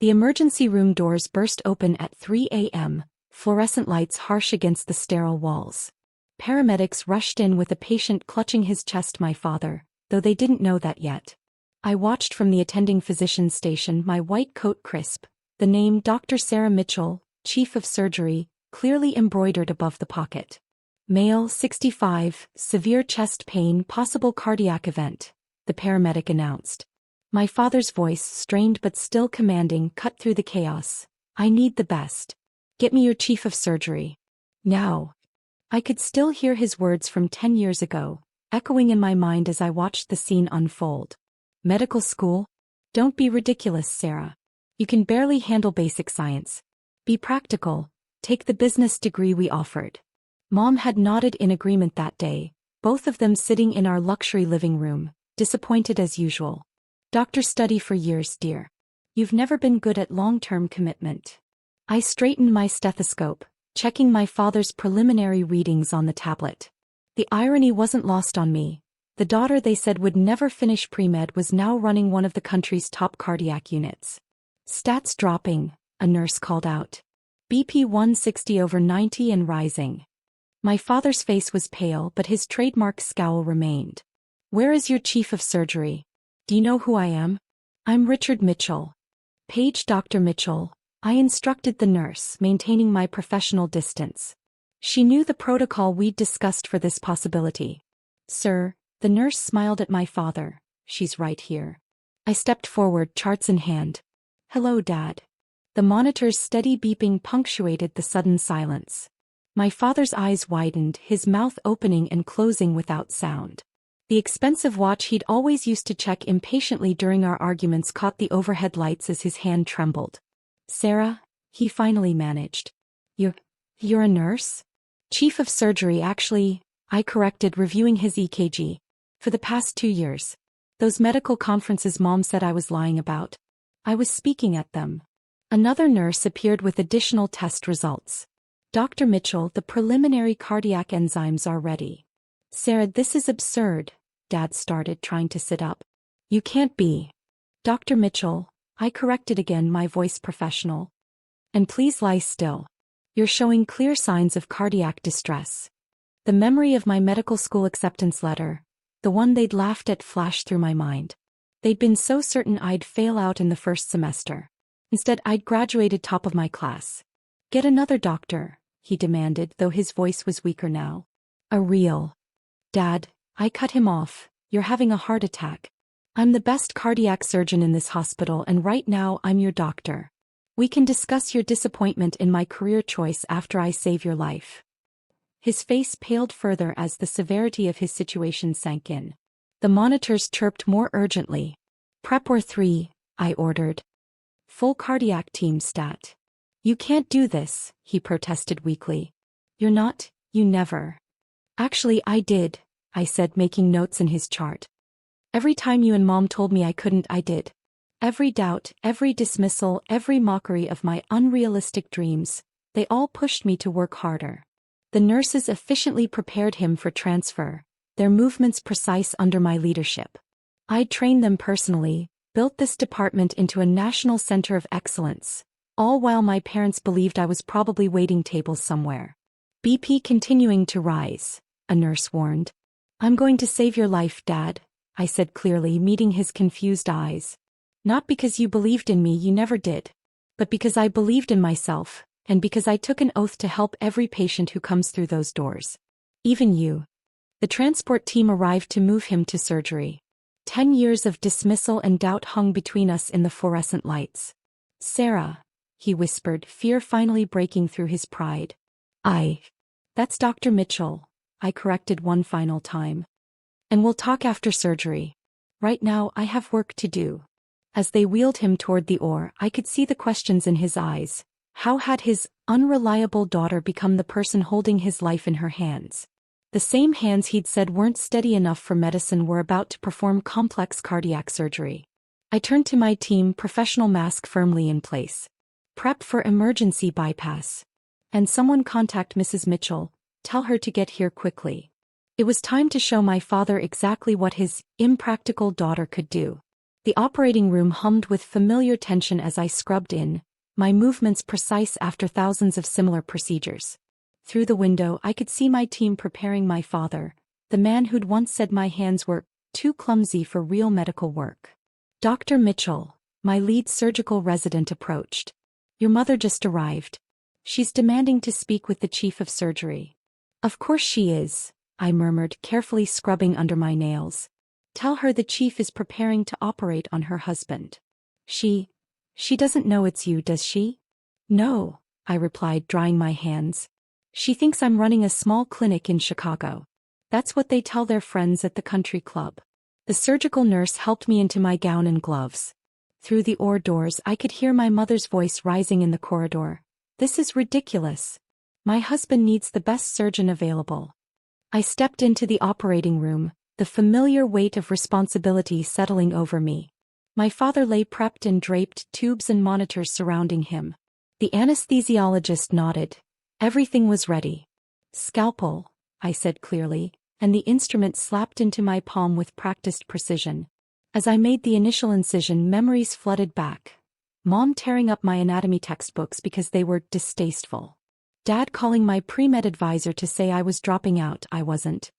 The emergency room doors burst open at 3 a.m., fluorescent lights harsh against the sterile walls. Paramedics rushed in with a patient clutching his chest, my father, though they didn't know that yet. I watched from the attending physician's station, my white coat crisp, the name Dr. Sarah Mitchell, Chief of Surgery, clearly embroidered above the pocket. Male, 65, severe chest pain, possible cardiac event, the paramedic announced. My father's voice, strained but still commanding, cut through the chaos. I need the best. Get me your chief of surgery. Now. I could still hear his words from 10 years ago, echoing in my mind as I watched the scene unfold. Medical school? Don't be ridiculous, Sarah. You can barely handle basic science. Be practical. Take the business degree we offered. Mom had nodded in agreement that day, both of them sitting in our luxury living room, disappointed as usual. Doctor, study for years, dear. You've never been good at long-term commitment. I straightened my stethoscope, checking my father's preliminary readings on the tablet. The irony wasn't lost on me. The daughter they said would never finish pre-med was now running one of the country's top cardiac units. Stats dropping, a nurse called out. BP 160/90 and rising. My father's face was pale, but his trademark scowl remained. Where is your chief of surgery? Do you know who I am? I'm Richard Mitchell. Page Dr. Mitchell, I instructed the nurse, maintaining my professional distance. She knew the protocol we'd discussed for this possibility. Sir, the nurse smiled at my father. She's right here. I stepped forward, charts in hand. Hello, Dad. The monitor's steady beeping punctuated the sudden silence. My father's eyes widened, his mouth opening and closing without sound. The expensive watch he'd always used to check impatiently during our arguments caught the overhead lights as his hand trembled. Sarah, he finally managed. You're a nurse? Chief of surgery, actually, I corrected, reviewing his EKG. For the past 2 years. Those medical conferences Mom said I was lying about. I was speaking at them. Another nurse appeared with additional test results. Dr. Mitchell, the preliminary cardiac enzymes are ready. Sarah, this is absurd, Dad started, trying to sit up. You can't be. Dr. Mitchell, I corrected again, my voice professional. And please lie still. You're showing clear signs of cardiac distress. The memory of my medical school acceptance letter, the one they'd laughed at, flashed through my mind. They'd been so certain I'd fail out in the first semester. Instead, I'd graduated top of my class. Get another doctor, he demanded, though his voice was weaker now. A real. Dad, I cut him off. You're having a heart attack. I'm the best cardiac surgeon in this hospital, and right now I'm your doctor. We can discuss your disappointment in my career choice after I save your life. His face paled further as the severity of his situation sank in. The monitors chirped more urgently. Prep or 3, I ordered. Full cardiac team stat. You can't do this, he protested weakly. You're not, you never. Actually, I did, I said, making notes in his chart. Every time you and Mom told me I couldn't, I did. Every doubt, every dismissal, every mockery of my unrealistic dreams, they all pushed me to work harder. The nurses efficiently prepared him for transfer, their movements precise under my leadership. I'd trained them personally, built this department into a national center of excellence, all while my parents believed I was probably waiting tables somewhere. BP continuing to rise, a nurse warned. I'm going to save your life, Dad, I said clearly, meeting his confused eyes. Not because you believed in me, you never did. But because I believed in myself, and because I took an oath to help every patient who comes through those doors. Even you. The transport team arrived to move him to surgery. 10 years of dismissal and doubt hung between us in the fluorescent lights. Sarah, he whispered, fear finally breaking through his pride. That's Dr. Mitchell, I corrected one final time. And we'll talk after surgery. Right now, I have work to do. As they wheeled him toward the OR, I could see the questions in his eyes. How had his unreliable daughter become the person holding his life in her hands? The same hands he'd said weren't steady enough for medicine were about to perform complex cardiac surgery. I turned to my team, professional mask firmly in place. Prep for emergency bypass. And someone contact Mrs. Mitchell, tell her to get here quickly. It was time to show my father exactly what his impractical daughter could do. The operating room hummed with familiar tension as I scrubbed in, my movements precise after thousands of similar procedures. Through the window I could see my team preparing my father, the man who'd once said my hands were too clumsy for real medical work. Dr. Mitchell, my lead surgical resident, approached. Your mother just arrived. She's demanding to speak with the chief of surgery. Of course she is, I murmured, carefully scrubbing under my nails. Tell her the chief is preparing to operate on her husband. She doesn't know it's you, does she? No, I replied, drying my hands. She thinks I'm running a small clinic in Chicago. That's what they tell their friends at the country club. The surgical nurse helped me into my gown and gloves. Through the OR doors I could hear my mother's voice rising in the corridor. This is ridiculous. My husband needs the best surgeon available. I stepped into the operating room, the familiar weight of responsibility settling over me. My father lay prepped and draped, tubes and monitors surrounding him. The anesthesiologist nodded. Everything was ready. Scalpel, I said clearly, and the instrument slapped into my palm with practiced precision. As I made the initial incision, memories flooded back. Mom tearing up my anatomy textbooks because they were distasteful. Dad calling my pre-med advisor to say I was dropping out. I wasn't.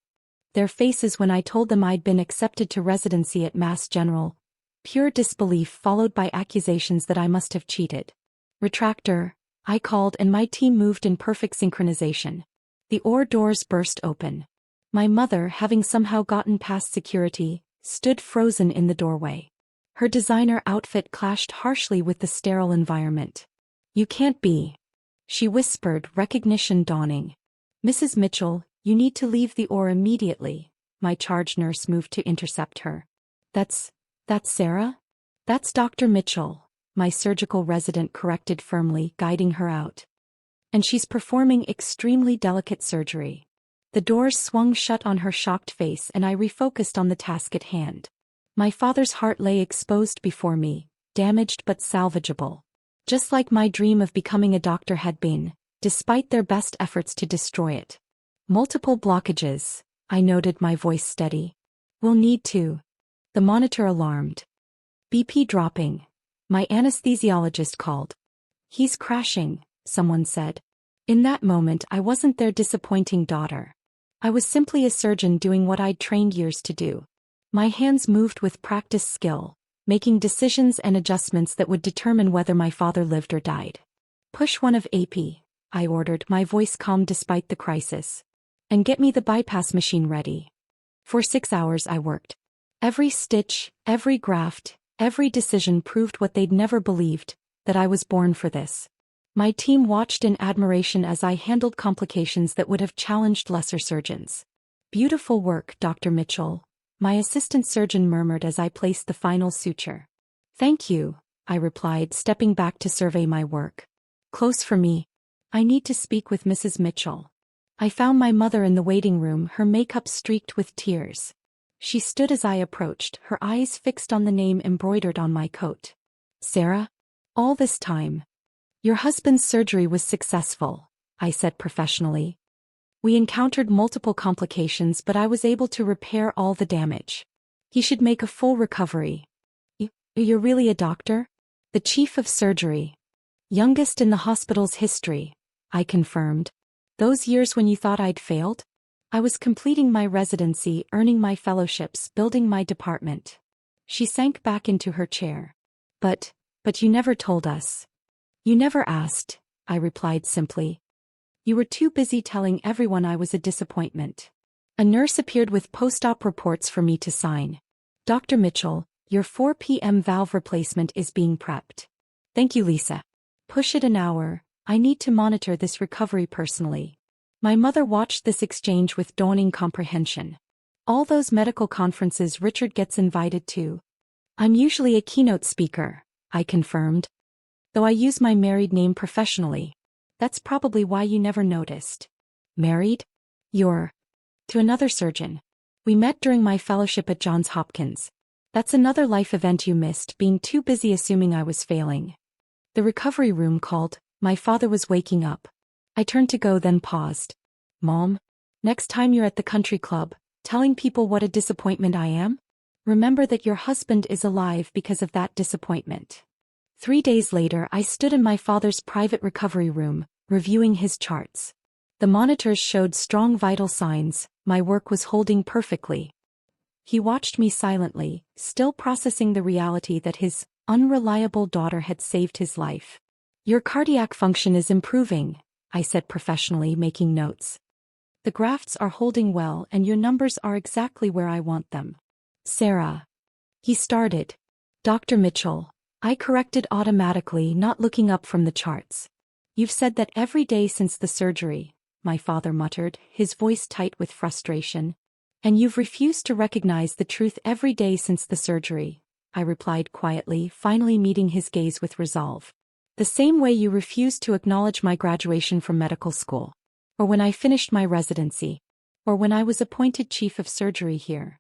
Their faces when I told them I'd been accepted to residency at Mass General. Pure disbelief followed by accusations that I must have cheated. Retractor, I called, and my team moved in perfect synchronization. The OR doors burst open. My mother, having somehow gotten past security, stood frozen in the doorway. Her designer outfit clashed harshly with the sterile environment. You can't be. She whispered, recognition dawning. Mrs. Mitchell, you need to leave the OR immediately. My charge nurse moved to intercept her. That's Sarah? That's Dr. Mitchell, my surgical resident corrected firmly, guiding her out. And she's performing extremely delicate surgery. The doors swung shut on her shocked face and I refocused on the task at hand. My father's heart lay exposed before me, damaged but salvageable. Just like my dream of becoming a doctor had been, despite their best efforts to destroy it. Multiple blockages, I noted, my voice steady. We'll need to. The monitor alarmed. BP dropping. My anesthesiologist called. He's crashing, someone said. In that moment I wasn't their disappointing daughter. I was simply a surgeon doing what I'd trained years to do. My hands moved with practiced skill, making decisions and adjustments that would determine whether my father lived or died. Push one of AP, I ordered, my voice calm despite the crisis. And get me the bypass machine ready. For 6 hours I worked. Every stitch, every graft, every decision proved what they'd never believed, that I was born for this. My team watched in admiration as I handled complications that would have challenged lesser surgeons. Beautiful work, Dr. Mitchell, my assistant surgeon murmured as I placed the final suture. Thank you, I replied, stepping back to survey my work. Close for me. I need to speak with Mrs. Mitchell. I found my mother in the waiting room, her makeup streaked with tears. She stood as I approached, her eyes fixed on the name embroidered on my coat. Sarah? All this time. Your husband's surgery was successful, I said professionally. We encountered multiple complications, but I was able to repair all the damage. He should make a full recovery. You're really a doctor? The chief of surgery. Youngest in the hospital's history, I confirmed. Those years when you thought I'd failed? I was completing my residency, earning my fellowships, building my department. She sank back into her chair. But you never told us. You never asked, I replied simply. You were too busy telling everyone I was a disappointment. A nurse appeared with post-op reports for me to sign. Dr. Mitchell, your 4 p.m. valve replacement is being prepped. Thank you, Lisa. Push it an hour. I need to monitor this recovery personally. My mother watched this exchange with dawning comprehension. All those medical conferences Richard gets invited to. I'm usually a keynote speaker, I confirmed. Though I use my married name professionally. That's probably why you never noticed. Married? You're to another surgeon. We met during my fellowship at Johns Hopkins. That's another life event you missed, being too busy assuming I was failing. The recovery room called. My father was waking up. I turned to go, then paused. Mom? Next time you're at the country club, telling people what a disappointment I am? Remember that your husband is alive because of that disappointment. 3 days later, I stood in my father's private recovery room, reviewing his charts. The monitors showed strong vital signs, my work was holding perfectly. He watched me silently, still processing the reality that his unreliable daughter had saved his life. Your cardiac function is improving, I said professionally, making notes. The grafts are holding well and your numbers are exactly where I want them. Sarah. He started. Dr. Mitchell. I corrected automatically, not looking up from the charts. You've said that every day since the surgery, my father muttered, his voice tight with frustration. And you've refused to recognize the truth every day since the surgery, I replied quietly, finally meeting his gaze with resolve. The same way you refused to acknowledge my graduation from medical school. Or when I finished my residency. Or when I was appointed chief of surgery here.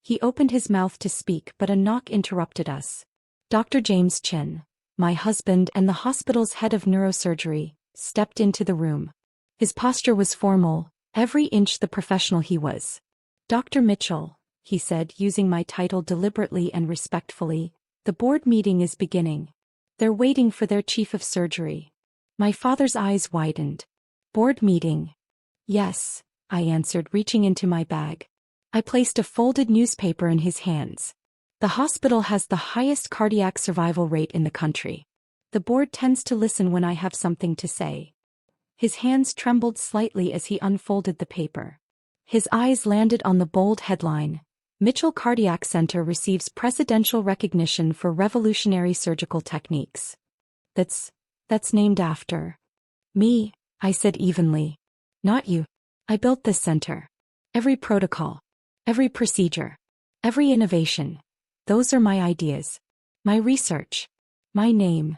He opened his mouth to speak, but a knock interrupted us. Dr. James Chin, my husband and the hospital's head of neurosurgery, stepped into the room. His posture was formal, every inch the professional he was. Dr. Mitchell, he said, using my title deliberately and respectfully, the board meeting is beginning. They're waiting for their chief of surgery. My father's eyes widened. Board meeting? Yes, I answered, reaching into my bag. I placed a folded newspaper in his hands. The hospital has the highest cardiac survival rate in the country. The board tends to listen when I have something to say. His hands trembled slightly as he unfolded the paper. His eyes landed on the bold headline, Mitchell Cardiac Center receives presidential recognition for revolutionary surgical techniques. That's named after me, I said evenly. Not you. I built this center. Every protocol. Every procedure. Every innovation. Those are my ideas. My research. My name.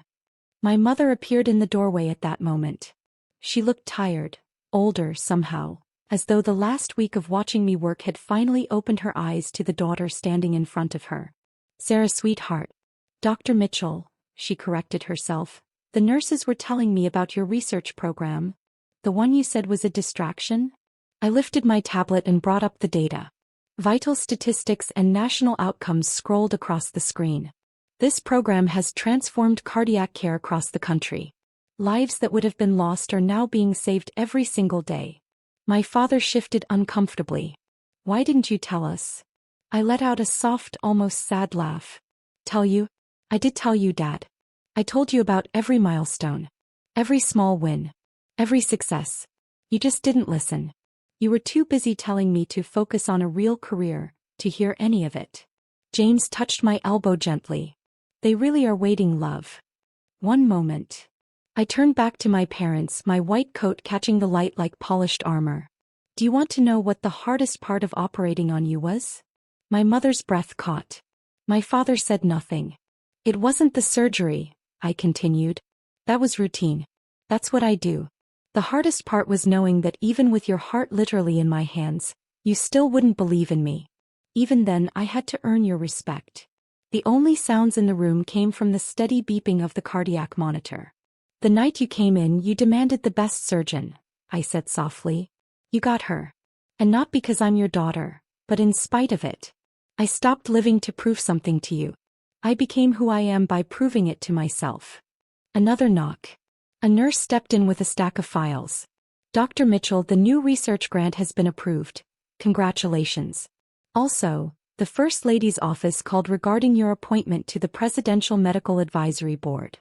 My mother appeared in the doorway at that moment. She looked tired, older somehow, as though the last week of watching me work had finally opened her eyes to the daughter standing in front of her. Sarah, sweetheart. Dr. Mitchell, she corrected herself. The nurses were telling me about your research program. The one you said was a distraction? I lifted my tablet and brought up the data. Vital statistics and national outcomes scrolled across the screen. This program has transformed cardiac care across the country. Lives that would have been lost are now being saved every single day. My father shifted uncomfortably. Why didn't you tell us? I let out a soft, almost sad laugh. Tell you? I did tell you, Dad. I told you about every milestone. Every small win. Every success. You just didn't listen. You were too busy telling me to focus on a real career, to hear any of it. James touched my elbow gently. They really are waiting, love. One moment. I turned back to my parents, my white coat catching the light like polished armor. Do you want to know what the hardest part of operating on you was? My mother's breath caught. My father said nothing. It wasn't the surgery, I continued. That was routine. That's what I do. The hardest part was knowing that even with your heart literally in my hands, you still wouldn't believe in me. Even then, I had to earn your respect. The only sounds in the room came from the steady beeping of the cardiac monitor. The night you came in, you demanded the best surgeon, I said softly. You got her. And not because I'm your daughter, but in spite of it. I stopped living to prove something to you. I became who I am by proving it to myself. Another knock. A nurse stepped in with a stack of files. Dr. Mitchell, the new research grant has been approved. Congratulations. Also, the First Lady's office called regarding your appointment to the Presidential Medical Advisory Board.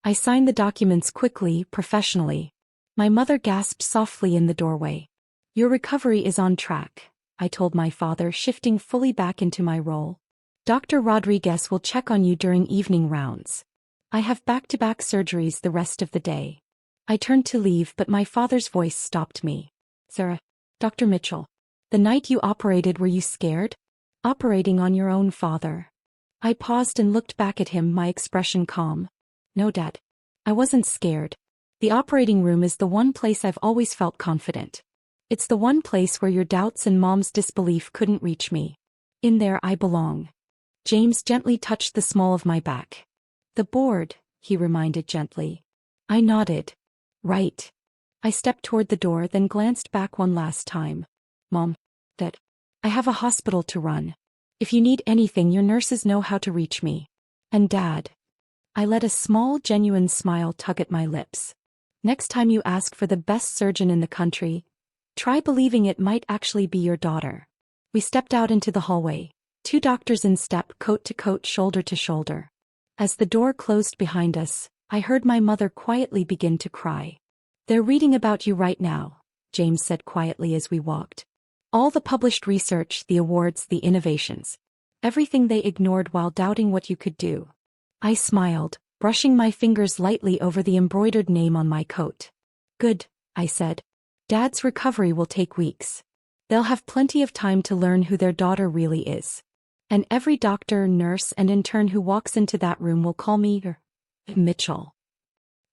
I signed the documents quickly, professionally. My mother gasped softly in the doorway. Your recovery is on track, I told my father, shifting fully back into my role. Dr. Rodriguez will check on you during evening rounds. I have back-to-back surgeries the rest of the day. I turned to leave, but my father's voice stopped me. Sarah, Dr. Mitchell, the night you operated, were you scared? Operating on your own father. I paused and looked back at him, my expression calm. No, Dad. I wasn't scared. The operating room is the one place I've always felt confident. It's the one place where your doubts and Mom's disbelief couldn't reach me. In there I belong. James gently touched the small of my back. The board, he reminded gently. I nodded. Right. I stepped toward the door, then glanced back one last time. Mom, Dad, I have a hospital to run. If you need anything, your nurses know how to reach me. And Dad. I let a small, genuine smile tug at my lips. Next time you ask for the best surgeon in the country, try believing it might actually be your daughter. We stepped out into the hallway, 2 doctors in step, coat to coat, shoulder to shoulder. As the door closed behind us, I heard my mother quietly begin to cry. They're reading about you right now, James said quietly as we walked. All the published research, the awards, the innovations. Everything they ignored while doubting what you could do. I smiled, brushing my fingers lightly over the embroidered name on my coat. Good, I said. Dad's recovery will take weeks. They'll have plenty of time to learn who their daughter really is. And every doctor, nurse, and intern who walks into that room will call me Mitchell.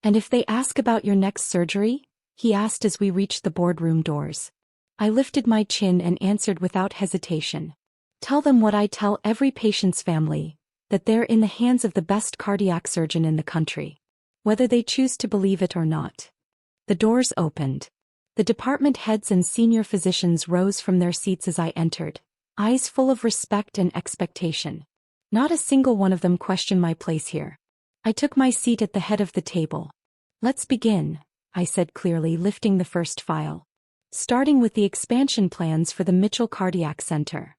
And if they ask about your next surgery? He asked as we reached the boardroom doors. I lifted my chin and answered without hesitation. Tell them what I tell every patient's family, that they're in the hands of the best cardiac surgeon in the country. Whether they choose to believe it or not. The doors opened. The department heads and senior physicians rose from their seats as I entered, eyes full of respect and expectation. Not a single one of them questioned my place here. I took my seat at the head of the table. Let's begin, I said clearly, lifting the first file. Starting with the expansion plans for the Mitchell Cardiac Center.